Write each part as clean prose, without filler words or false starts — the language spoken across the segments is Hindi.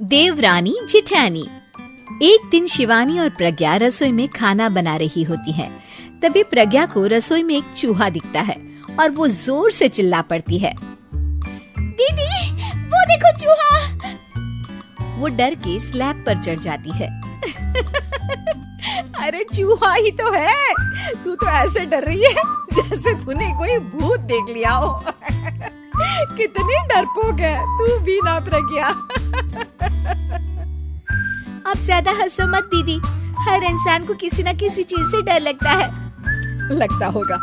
देवरानी जेठानी। एक दिन शिवानी और प्रज्ञा रसोई में खाना बना रही होती हैं। तभी प्रज्ञा को रसोई में एक चूहा दिखता है और वो जोर से चिल्ला पड़ती है, दीदी वो देखो चूहा। वो डर के स्लैब पर चढ़ जाती है। अरे चूहा ही तो है, तू तो ऐसे डर रही है जैसे तूने कोई भूत देख लिया हो। कितनी डरपोक है तू भी ना प्रज्ञा। आप ज्यादा हंसो मत दीदी, हर इंसान को किसी न किसी चीज से डर लगता है। लगता होगा,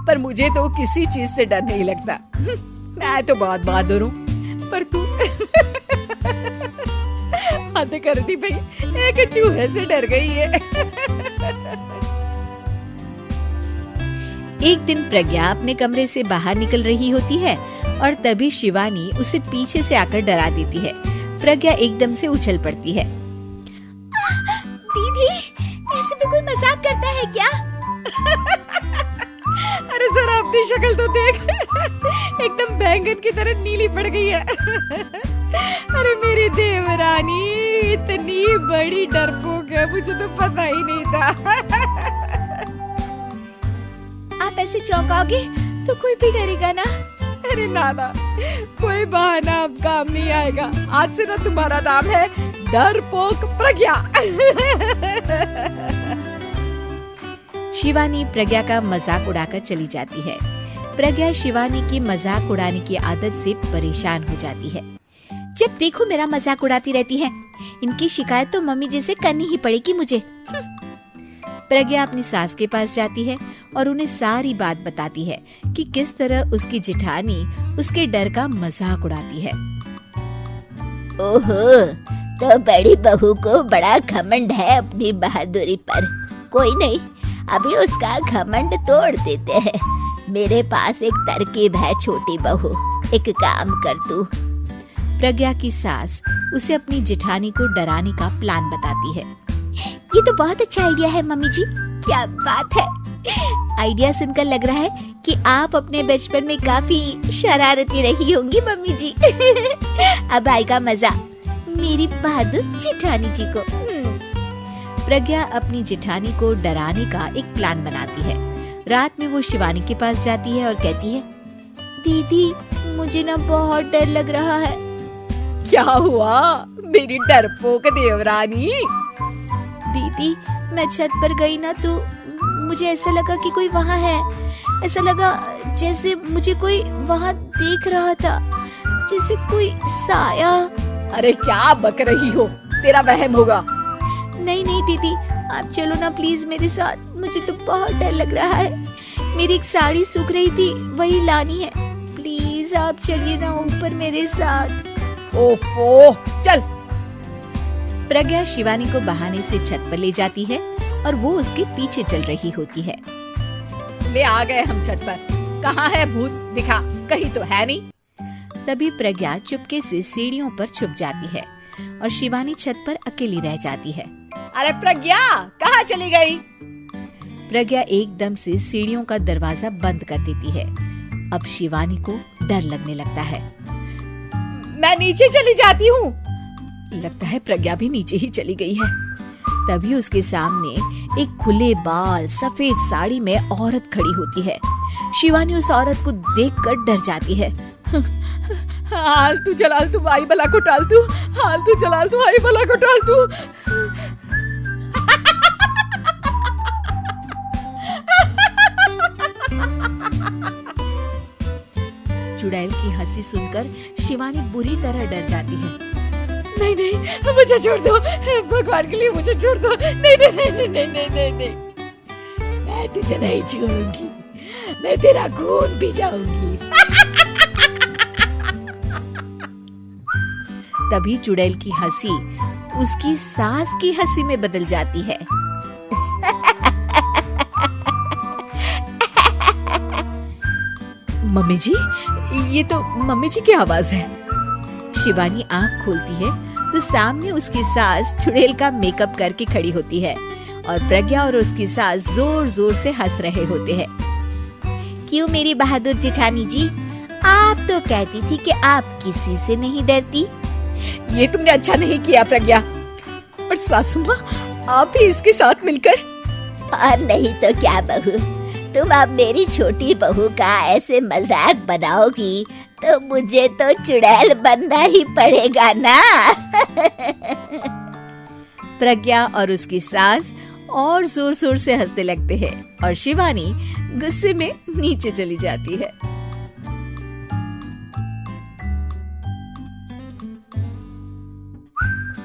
पर मुझे तो किसी चीज से डर नहीं लगता। मैं तो बहुत बहादुर हूँ, पर तू हद कर दी भाई, एक चूहे से डर गई है। एक दिन प्रज्ञा अपने कमरे से बाहर निकल रही होती है और तभी शिवानी उसे पीछे से आकर डरा देती है। प्रज्ञा एकदम से उछल पड़ती है। दीदी, ऐसे भी कोई मजाक करता है क्या? अरे जरा अपनी शक्ल तो देख, एकदम बैंगन की तरह नीली पड़ गई है। अरे मेरी देवरानी इतनी बड़ी डरपोक है, मुझे तो पता ही नहीं था। आप ऐसे चौंकाओगे तो कोई भी डरेगा ना? अरे नाना, कोई बहाना अब काम नहीं आएगा। आज से ना तुम्हारा नाम है डरपोक प्रज्ञा। शिवानी प्रज्ञा का मजाक उड़ाकर चली जाती है। प्रज्ञा शिवानी की मजाक उड़ाने की आदत से परेशान हो जाती है। जब देखो मेरा मजाक उड़ाती रहती है, इनकी शिकायत तो मम्मी जी से करनी ही पड़ेगी मुझे। प्रज्ञा अपनी सास के पास जाती है और उन्हें सारी बात बताती है कि किस तरह उसकी जेठानी उसके डर का मजाक उड़ाती है। ओहो, तो बड़ी बहू को बड़ा घमंड है अपनी बहादुरी पर। कोई नहीं, अभी उसका घमंड तोड़ देते हैं। मेरे पास एक तरकीब है छोटी बहू, एक काम कर तू। प्रज्ञा की सास उसे अपनी जेठानी को डराने का प्लान बताती है। ये तो बहुत अच्छा आइडिया है मम्मी जी। क्या बात है, आइडिया सुनकर लग रहा है कि आप अपने बचपन में काफी शरारती रही होंगी मम्मी जी। अब आएगा मजा मेरी बहादुर जेठानी जी को। प्रज्ञा अपनी जेठानी को डराने का एक प्लान बनाती है। रात में वो शिवानी के पास जाती है और कहती है, दीदी मुझे ना बहुत डर लग रहा है। क्या हुआ मेरी डरपोक देवरानी? दीदी मैं छत पर गई ना तो मुझे ऐसा लगा कि कोई वहाँ है। ऐसा लगा जैसे मुझे कोई वहाँ देख रहा था, जैसे कोई साया। अरे क्या बक रही हो, तेरा वहम होगा। नहीं नहीं दीदी, आप चलो ना प्लीज मेरे साथ, मुझे तो बहुत डर लग रहा है। मेरी एक साड़ी सूख रही थी, वही लानी है। प्लीज आप चलिए ना ऊपर मेरे साथ। ओफो, चल। प्रज्ञा शिवानी को बहाने से छत पर ले जाती है और वो उसके पीछे चल रही होती है। ले आ गए हम छत पर, कहाँ है भूत, दिखा, कहीं तो है नहीं। तभी प्रज्ञा चुपके से सीढ़ियों पर छुप जाती है और शिवानी छत पर अकेली रह जाती है। अरे प्रज्ञा, कहाँ चली गई? प्रज्ञा एकदम से सीढ़ियों का दरवाजा बंद कर देती है। अब शिवानी को डर लगने लगता है। मैं नीचे चली जाती हूँ। लगता है प्रज्ञा भी नीचे ही चली गई है। तभी उसके सामने एक खुले बाल सफेद साड़ी में औरत खड़ी होती है। शिवानी उस औरत को देखकर डर जाती है। हाल तू जलाल तू आई बला को टाल तू, हाल तू जलाल तू आई बला को टाल तू। चुड़ैल की हंसी सुनकर शिवानी बुरी तरह डर जाती है। नहीं नहीं, मुझे छोड़ दो, भगवान के लिए मुझे छोड़ दो। नहीं नहीं नहीं नहीं नहीं नहीं नहीं, मैं तुझे नहीं छोड़ूंगी, मैं तेरा खून पी जाऊंगी। तभी चुड़ैल की हंसी उसकी सास की हंसी में बदल जाती है। मम्मी जी, ये तो मम्मी जी की आवाज है। शिवानी आंख खोलती है तो सामने उसकी सास चुड़ैल का मेकअप करके खड़ी होती है और प्रज्ञा और उसकी सास जोर जोर से हंस रहे होते हैं। क्यों मेरी बहादुर जेठानी जी, आप तो कहती थी कि आप किसी से नहीं डरती, ये तुमने अच्छा नहीं किया प्रज्ञा। और सासू माँ, आप भी इसके साथ मिलकर। और नहीं तो क्या बहू, तुम अब मेरी छोटी बहू का ऐसे मजाक बनाओगी तो मुझे तो चुड़ैल बनना ही पड़ेगा ना। प्रज्ञा और उसकी सास और जोर जोर से हंसने लगते हैं और शिवानी गुस्से में नीचे चली जाती है।